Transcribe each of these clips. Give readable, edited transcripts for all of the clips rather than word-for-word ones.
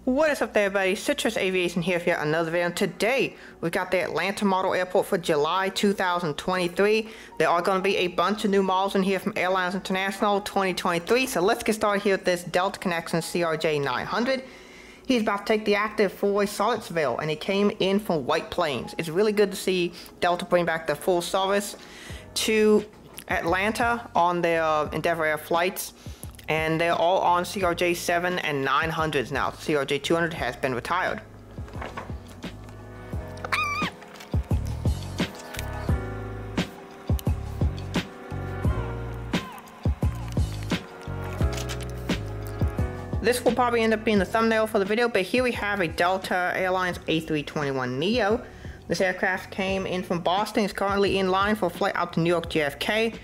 What is up there, everybody? Citrus Aviation here for yet another video. And today we've got the Atlanta Model Airport for July 2023. There are going to be a bunch of new models in here from Airlines International 2023. So let's get started here with this Delta Connection CRJ900. He's about to take the active for Charlottesville, and he came in from White Plains. It's really good to see Delta bring back the full service to Atlanta on their Endeavor Air flights. And they're all on CRJ7 and 900s now. CRJ200 has been retired. This will probably end up being the thumbnail for the video, but here we have a Delta Airlines A321neo. This aircraft came in from Boston. It's currently in line for a flight out to New York JFK.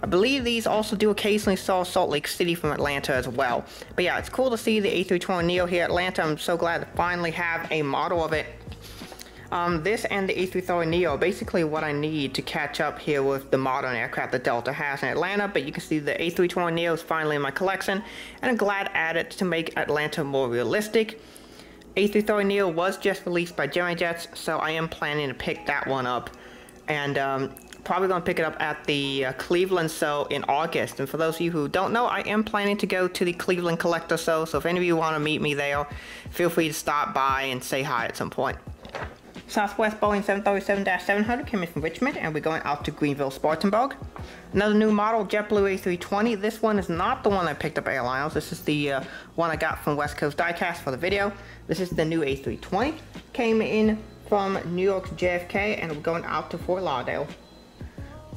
I believe these also do occasionally saw Salt Lake City from Atlanta as well. But yeah, it's cool to see the A320neo here at Atlanta. I'm so glad to finally have a model of it. This and the A330neo are basically what I need to catch up here with the modern aircraft that Delta has in Atlanta. But you can see the A320neo is finally in my collection, and I'm glad I added to make Atlanta more realistic. A330neo was just released by Geminjets, so I am planning to pick that one up. And probably going to pick it up at the Cleveland Show in August. And for those of you who don't know, I am planning to go to the Cleveland Collector Show. So if any of you want to meet me there, feel free to stop by and say hi at some point. Southwest Boeing 737-700 came in from Richmond, and we're going out to Greenville, Spartanburg. Another new model, JetBlue A320. This one is not the one I picked up at Airlines. This is the one I got from West Coast Diecast for the video. This is the new A320. Came in from New York's JFK, and we're going out to Fort Lauderdale.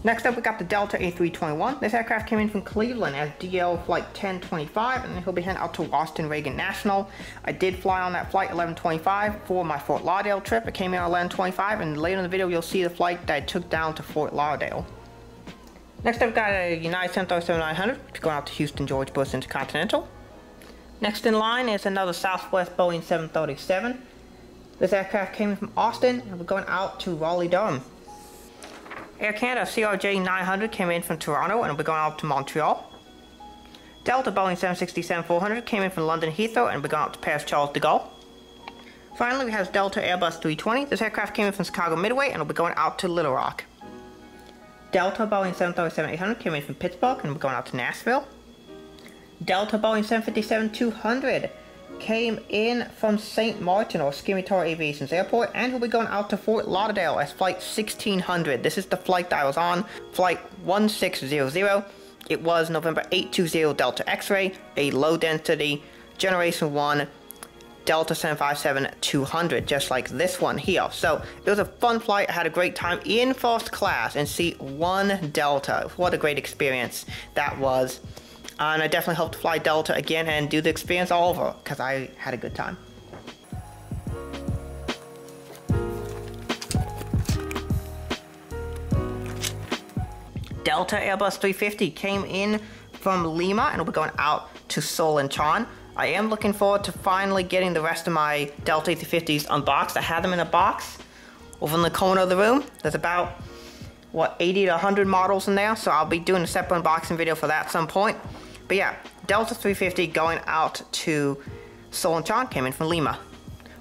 Next up, we got the Delta A321. This aircraft came in from Cleveland as DL Flight 1025, and he'll be heading out to Washington Reagan National. I did fly on that flight 1125 for my Fort Lauderdale trip. It came in on 1125, and later in the video, you'll see the flight that I took down to Fort Lauderdale. Next up, we got a United 737-900 going out to Houston George Bush Intercontinental. Next in line is another Southwest Boeing 737. This aircraft came in from Austin, and we're going out to Raleigh-Durham. Air Canada CRJ900 came in from Toronto, and we're going out to Montreal. Delta Boeing 767-400 came in from London Heathrow, and we're going out to Paris Charles de Gaulle. Finally, we have Delta Airbus 320. This aircraft came in from Chicago Midway, and we're going out to Little Rock. Delta Boeing 737-800 came in from Pittsburgh, and we're going out to Nashville. Delta Boeing 757-200 came in from St. Martin, or Scimitar Aviation's airport, and we'll be going out to Fort Lauderdale as flight 1600. This is the flight that I was on, flight 1600. It was November 820 Delta X-Ray, a low density Generation 1 Delta 757-200, just like this one here. So it was a fun flight. I had a great time in first class and see one Delta. What a great experience that was. And I definitely hope to fly Delta again and do the experience all over, because I had a good time. Delta Airbus 350 came in from Lima, and we're going out to Seoul Incheon. I am looking forward to finally getting the rest of my Delta A350s unboxed. I had them in a box over in the corner of the room. There's about, what, 80 to 100 models in there, so I'll be doing a separate unboxing video for that at some point. But yeah, Delta 350 going out to Seoul Incheon came in from Lima.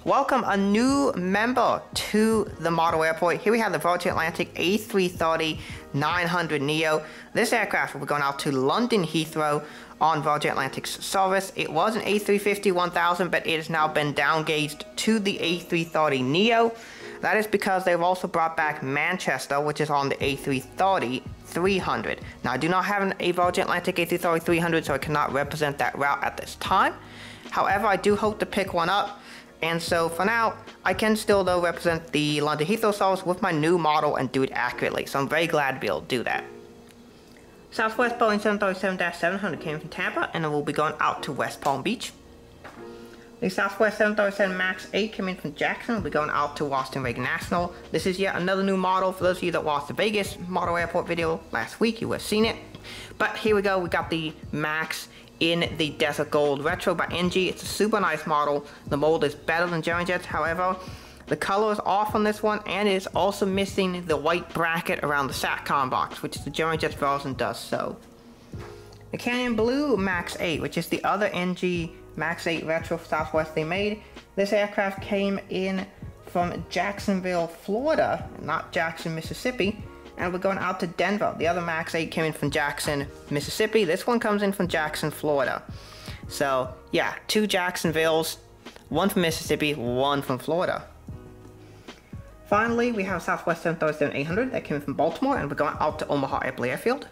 Welcome a new member to the model airport. Here we have the Virgin Atlantic A330-900neo. This aircraft will be going out to London Heathrow on Virgin Atlantic's service. It was an A350-1000, but it has now been downgauged to the A330neo. That is because they've also brought back Manchester, which is on the A330-300. Now, I do not have a Virgin Atlantic A330-300, so I cannot represent that route at this time. However, I do hope to pick one up. And so for now, I can still though represent the London Heathrow service with my new model and do it accurately. So I'm very glad to be able to do that. Southwest Boeing 737-700 came from Tampa, and it will be going out to West Palm Beach. The Southwest 737 MAX 8 came in from Jackson. We'll be going out to Washington Reagan National. This is yet another new model. For those of you that watched the Vegas model airport video last week, you would have seen it. But here we go. We got the MAX in the Desert Gold Retro by NG. It's a super nice model. The mold is better than Geminjets. However, the color is off on this one, and it is also missing the white bracket around the SATCOM box, which the Geminjets version does so. The Canyon Blue MAX 8, which is the other NG MAX 8 Retro Southwest they made. This aircraft came in from Jacksonville, Florida, not Jackson, Mississippi, and we're going out to Denver. The other MAX 8 came in from Jackson, Mississippi. This one comes in from Jackson, Florida. So yeah, 2 Jacksonvilles, 1 from Mississippi, 1 from Florida. Finally, we have Southwest 737-800 that came in from Baltimore, and we're going out to Omaha Eppley Airfield.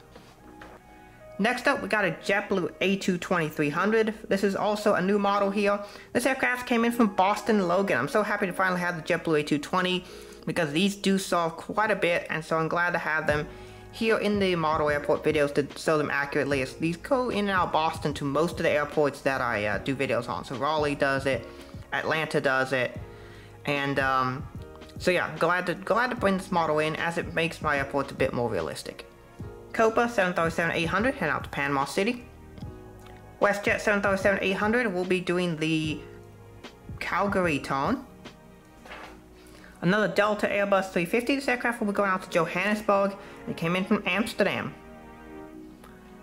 Next up, we got a JetBlue A220-300. This is also a new model here. This aircraft came in from Boston Logan. I'm so happy to finally have the JetBlue A220 because these do solve quite a bit, and so I'm glad to have them here in the model airport videos to show them accurately. As these go in and out of Boston to most of the airports that I do videos on. So Raleigh does it, Atlanta does it, and so yeah, glad to bring this model in as it makes my airports a bit more realistic. Copa 737-800 heading out to Panama City. WestJet 737-800 will be doing the Calgary turn. Another Delta Airbus 350. This aircraft will be going out to Johannesburg, and it came in from Amsterdam.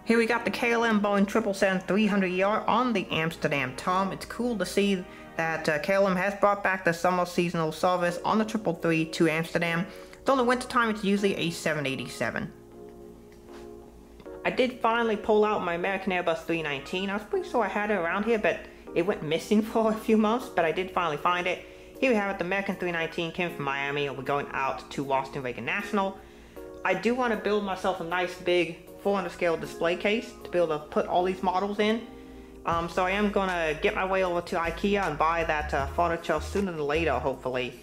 Here we got the KLM Boeing 777-300ER on the Amsterdam turn. It's cool to see that KLM has brought back the summer seasonal service on the 333 to Amsterdam. Though in the wintertime it's usually a 787. I did finally pull out my American Airbus 319. I was pretty sure I had it around here, but it went missing for a few months, but I did finally find it. Here we have it, the American 319 came from Miami, and we're going out to Washington Reagan National. I do want to build myself a nice big 400 scale display case to be able to put all these models in. So I am going to get my way over to IKEA and buy that furniture sooner than later, hopefully,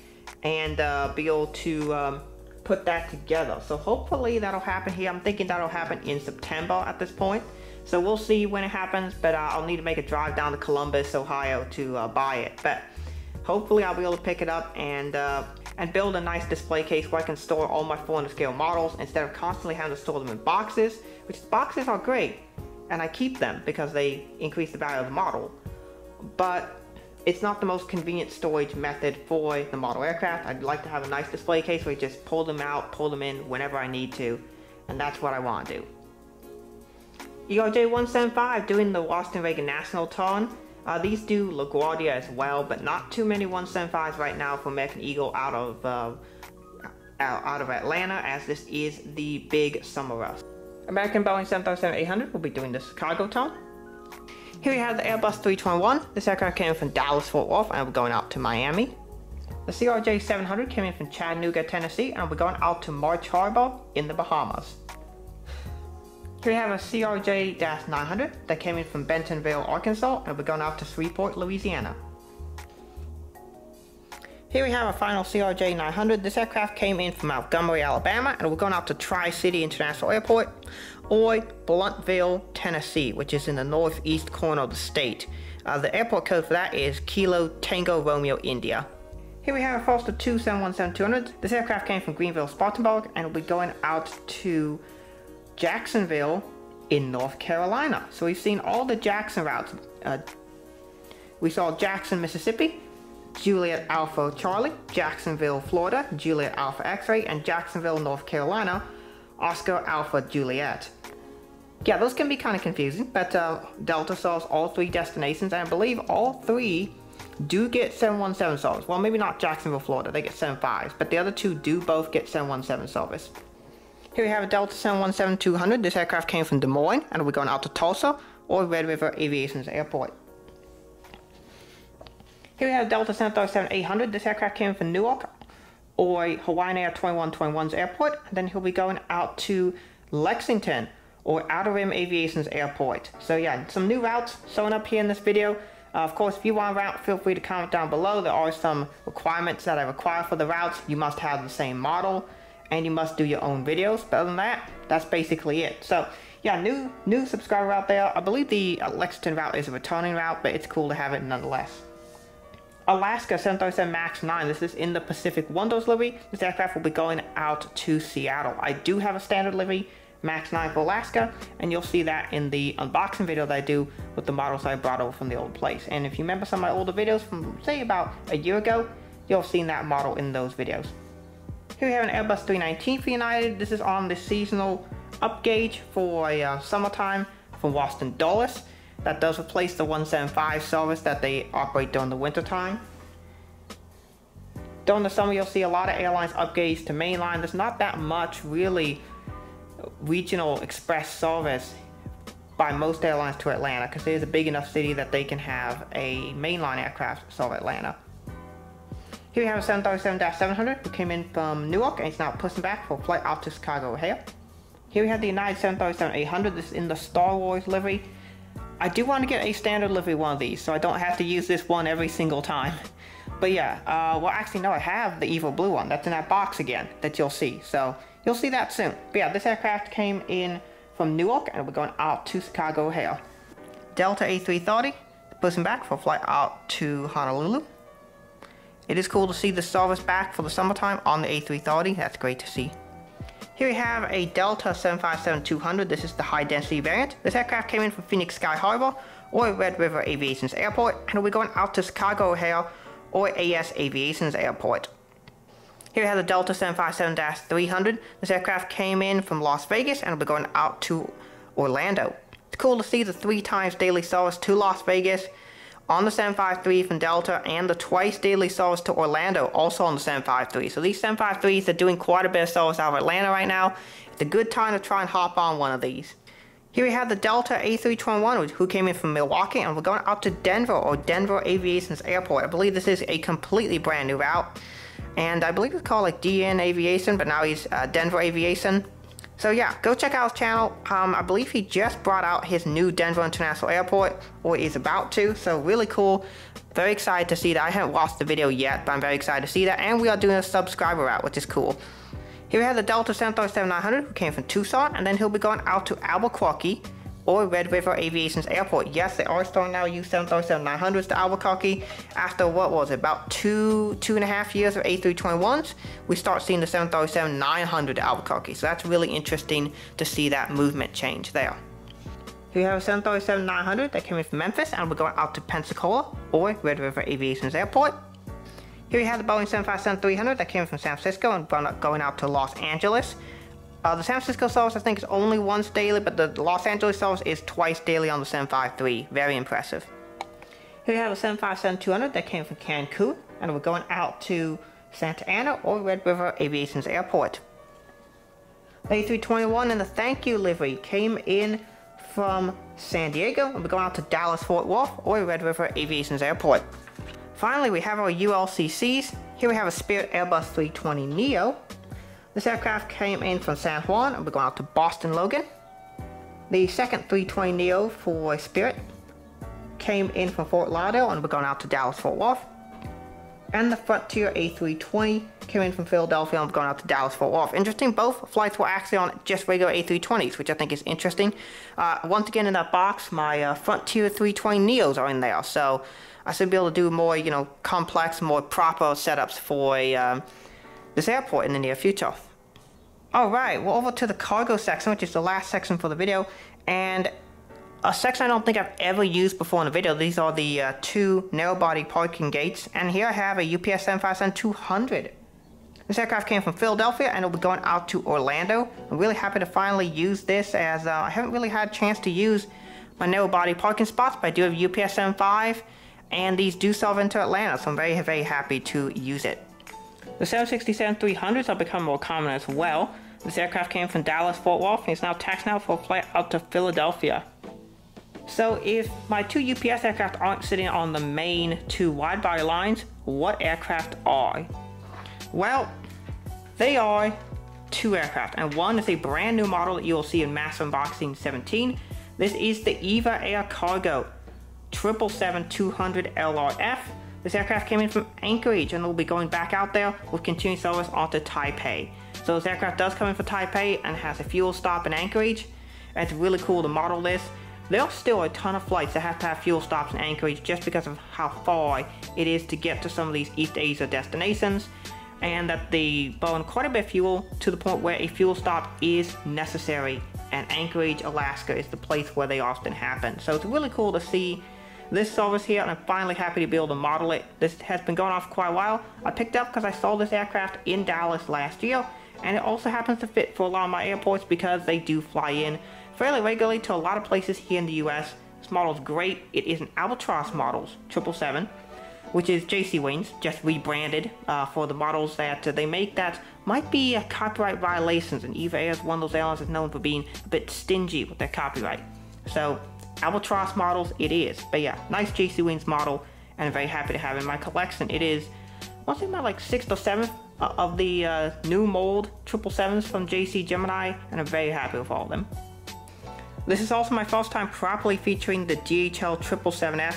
and be able to put that together. So hopefully that'll happen here. I'm thinking that'll happen in September at this point. So we'll see when it happens, but I'll need to make a drive down to Columbus, Ohio to buy it. But hopefully I'll be able to pick it up and build a nice display case where I can store all my 400 scale models instead of constantly having to store them in boxes, which boxes are great, and I keep them because they increase the value of the model. But it's not the most convenient storage method for the model aircraft. I'd like to have a nice display case where you just pull them out, pull them in whenever I need to, and that's what I want to do. ERJ-175 doing the Washington Reagan National turn. These do LaGuardia as well, but not too many 175s right now for American Eagle out of Atlanta, as this is the big summer rush. American Boeing 737-800 will be doing the Chicago turn. Here we have the Airbus 321. This aircraft came in from Dallas Fort Worth, and we're going out to Miami. The CRJ 700 came in from Chattanooga, Tennessee, and we're going out to March Harbor in the Bahamas. Here we have a CRJ-900 that came in from Bentonville, Arkansas, and we're going out to Shreveport, Louisiana. Here we have a final CRJ-900. This aircraft came in from Montgomery, Alabama, and we're going out to Tri-City International Airport, or Blountville, Tennessee, which is in the northeast corner of the state. The airport code for that is Kilo Tango Romeo India. Here we have a Foster 2 717-200. This aircraft came from Greenville, Spartanburg, and will be going out to Jacksonville in North Carolina. So we've seen all the Jackson routes. We saw Jackson, Mississippi, Juliet Alpha Charlie, Jacksonville, Florida, Juliet Alpha X-Ray, and Jacksonville, North Carolina, Oscar Alpha Juliet. Yeah, those can be kind of confusing, but Delta serves all 3 destinations, and I believe all 3 do get 717 service. Well, maybe not Jacksonville, Florida, they get 75s, but the other 2 do both get 717 service. Here we have a Delta 717-200. This aircraft came from Des Moines, and we're going out to Tulsa or Red River Aviation's airport. Here we have a Delta 737-800. This aircraft came from Newark or Hawaiian Air 2121's airport. And then he'll be going out to Lexington or Outer Rim Aviation's airport. So yeah, some new routes showing up here in this video. Of course, if you want a route, feel free to comment down below. There are some requirements that I require for the routes. You must have the same model, and you must do your own videos. But other than that, that's basically it. So yeah, new subscriber out there. I believe the Lexington route is a returning route, but it's cool to have it nonetheless. Alaska 737 MAX 9. This is in the Pacific Wonders livery. This aircraft will be going out to Seattle. I do have a standard livery, MAX 9 for Alaska, and you'll see that in the unboxing video that I do with the models I brought over from the old place. And if you remember some of my older videos from, say, about a year ago, you'll have seen that model in those videos. Here we have an Airbus 319 for United. This is on the seasonal up gauge for summertime from Washington Dulles. that does replace the 175 service that they operate during the winter time. During the summer, you'll see a lot of airlines upgrades to mainline. There's not that much really regional express service by most airlines to Atlanta, because it is a big enough city that they can have a mainline aircraft serve Atlanta. Here we have a 737-700 who came in from Newark and is now pushing back for a flight out to Chicago O'Hare. Here we have the United 737-800. This is in the Star Wars livery. I do want to get a standard livery one of these, so I don't have to use this one every single time. But yeah, well actually no, I have the Evil Blue one. That's in that box again that you'll see. So you'll see that soon. But yeah, this aircraft came in from Newark and we're going out to Chicago O'Hare. Delta A330 pushing back for a flight out to Honolulu. It is cool to see the service back for the summertime on the A330. That's great to see. Here we have a Delta 757-200. This is the high density variant. This aircraft came in from Phoenix Sky Harbor or Red River Aviation's airport, and we're going out to Chicago O'Hare or AS Aviation's airport. Here we have the Delta 757-300. This aircraft came in from Las Vegas and we're going out to Orlando. It's cool to see the 3 times daily service to Las Vegas on the 753 from Delta, and the twice daily service to Orlando also on the 753. So these 753s are doing quite a bit of service out of Atlanta right now. It's a good time to try and hop on one of these. Here we have the Delta A321 who came in from Milwaukee, and we're going out to Denver or Denver Aviation's airport. I believe this is a completely brand new route, and I believe it's called like DN Aviation, but now he's Denver Aviation. So yeah, go check out his channel. I believe he just brought out his new Denver International Airport, or is about to, so really cool. Very excited to see that. I haven't watched the video yet, but I'm very excited to see that, and we are doing a subscriber route, which is cool. Here we have the Delta 737-900 who came from Tucson, and then he'll be going out to Albuquerque or Red River Aviation's airport. Yes, they are starting now to use 737-900s to Albuquerque. After what was it, about two and a half years of A321s, we start seeing the 737-900 to Albuquerque. So that's really interesting to see that movement change there. Here we have a 737-900 that came in from Memphis, and we're going out to Pensacola or Red River Aviation's airport. Here we have the Boeing 757-300 that came from San Francisco and going out to Los Angeles. The San Francisco service I think is only once daily, but the Los Angeles service is twice daily on the 753. Very impressive. Here we have a 757-200 that came from Cancun, and we're going out to Santa Ana or Red River Aviation's airport. The A321 in the thank you livery came in from San Diego, and we're going out to Dallas Fort Worth or Red River Aviation's airport. Finally, we have our ULCCs. Here we have a Spirit Airbus A320neo. This aircraft came in from San Juan, and we're going out to Boston Logan. The second A320neo for Spirit came in from Fort Lauderdale, and we're going out to Dallas Fort Worth. And the Frontier A320 came in from Philadelphia, and we're going out to Dallas Fort Worth. Interesting, both flights were actually on just regular A320s, which I think is interesting. Once again, in that box, my Frontier 320neos are in there, so I should be able to do more, complex, more proper setups for this airport in the near future. Alright, we're over to the cargo section, which is the last section for the video, and a section I don't think I've ever used before in a video. These are the 2 narrow-body parking gates, and here I have a UPS 757-200. This aircraft came from Philadelphia, and it'll be going out to Orlando. I'm really happy to finally use this, as I haven't really had a chance to use my narrow-body parking spots, but I do have UPS 75, and these do serve into Atlanta, so I'm very, very happy to use it. The 767-300s have become more common as well. This aircraft came from Dallas Fort Worth and is now taxiing out for a flight out to Philadelphia. So if my 2 UPS aircraft aren't sitting on the main 2 wide-body lines, what aircraft are? Well, they are 2 aircraft, and one is a brand new model that you will see in Massive Unboxing 17. This is the EVA Air Cargo 777-200 LRF. This aircraft came in from Anchorage, and will be going back out there with continued service onto Taipei. So this aircraft does come in for Taipei and has a fuel stop in Anchorage. And it's really cool to model this. There are still a ton of flights that have to have fuel stops in Anchorage just because of how far it is to get to some of these East Asia destinations, and that they burn quite a bit of fuel to the point where a fuel stop is necessary, and Anchorage, Alaska is the place where they often happen. So it's really cool to see this service here, and I'm finally happy to be able to model it. This has been going on for quite a while. I picked up because I saw this aircraft in Dallas last year, and it also happens to fit for a lot of my airports because they do fly in fairly regularly to a lot of places here in the US This model is great. It is an Albatross models 777, which is JC Wings, just rebranded for the models that they make that might be copyright violations, and EVA is one of those airlines that's known for being a bit stingy with their copyright. So Albatross models it is. But yeah, nice JC Wings model, and I'm very happy to have it in my collection. It is, I want to say about like 6th or 7th of the new mold 777s from JC Gemini, and I'm very happy with all of them. This is also my first time properly featuring the DHL 777F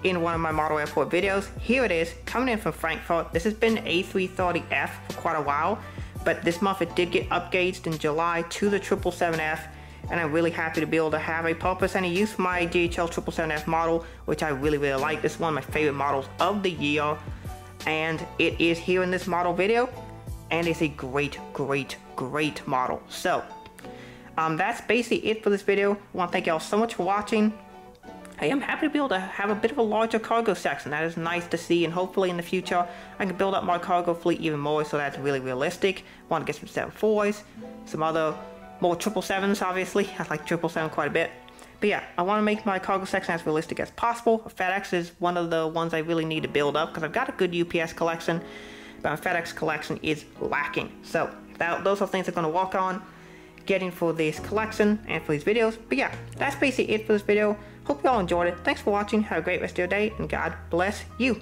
in one of my model airport videos. Here it is, coming in from Frankfurt. This has been A330F for quite a while, but this month it did get upgauged in July to the 777F, and I'm really happy to be able to have a purpose and a use for my DHL 777F model, which I really like. This is one of my favorite models of the year, and it is here in this model video, and it's a great model. So that's basically it for this video. I want to thank y'all so much for watching. I am happy to be able to have a bit of a larger cargo section. That is nice to see, and hopefully in the future I can build up my cargo fleet even more, so that's really realistic. I want to get some 747s, some other more 777s obviously. I like 777 quite a bit. But yeah, I want to make my cargo section as realistic as possible. FedEx is one of the ones I really need to build up because I've got a good UPS collection, but my FedEx collection is lacking. So those are things I'm going to work on getting for this collection and for these videos. But yeah, that's basically it for this video. Hope you all enjoyed it. Thanks for watching. Have a great rest of your day, and God bless you.